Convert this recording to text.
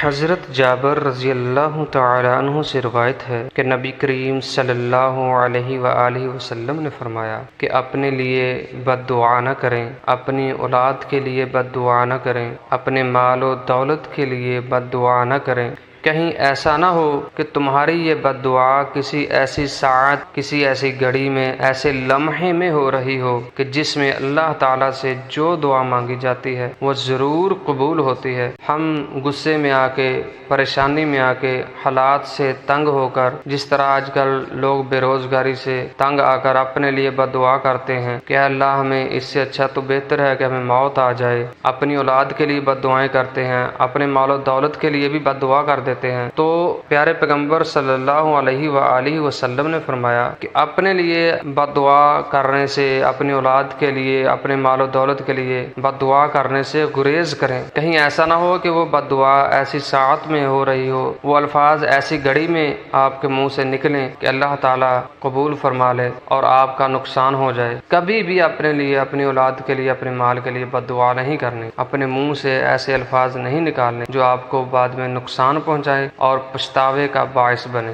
حضرت جابر رضی اللہ تعالی عنہ سے روایت ہے کہ نبی کریم صلی اللہ علیہ وآلہ وسلم نے فرمایا کہ اپنے لیے بد دعا نہ کریں، اپنی اولاد کے لیے بد دعا نہ کریں، اپنے مال و دولت کے لیے بد دعا نہ کریں۔ کہیں ایسا نہ ہو کہ تمہاری یہ بد دعا کسی ایسی ساعت، کسی ایسی گھڑی میں، ایسے لمحے میں ہو رہی ہو کہ جس میں اللہ تعالیٰ سے جو دعا مانگی جاتی ہے وہ ضرور قبول ہوتی ہے۔ ہم غصے میں آ کے، پریشانی میں آ کے، حالات سے تنگ ہو کر، جس طرح آج کل لوگ بے روزگاری سے تنگ آ کر اپنے لیے بد دعا کرتے ہیں کہ اللہ ہمیں اس سے اچھا تو بہتر ہے کہ ہمیں موت آ جائے، اپنی اولاد کے لیے بد دعائیں کرتے ہیں، اپنے مال و دولت کے لیے بھی بد دعا کر دیتے ہیں۔ تو پیارے پیغمبر صلی اللہ علیہ وآلہ وسلم نے فرمایا کہ اپنے لیے بد دعا کرنے سے، اپنی اولاد کے لیے، اپنے مال و دولت کے لیے بد دعا کرنے سے گریز کریں۔ کہیں ایسا نہ ہو کہ وہ بد دعا ایسی ساعت میں ہو رہی ہو، وہ الفاظ ایسی گھڑی میں آپ کے منہ سے نکلیں کہ اللہ تعالیٰ قبول فرما لے اور آپ کا نقصان ہو جائے۔ کبھی بھی اپنے لیے، اپنی اولاد کے لیے، اپنے مال کے لیے بد دعا نہیں کرنی، اپنے منہ سے ایسے الفاظ نہیں نکالنے جو آپ کو بعد میں نقصان پہنچائے اور پچھتاوے کا باعث بنے۔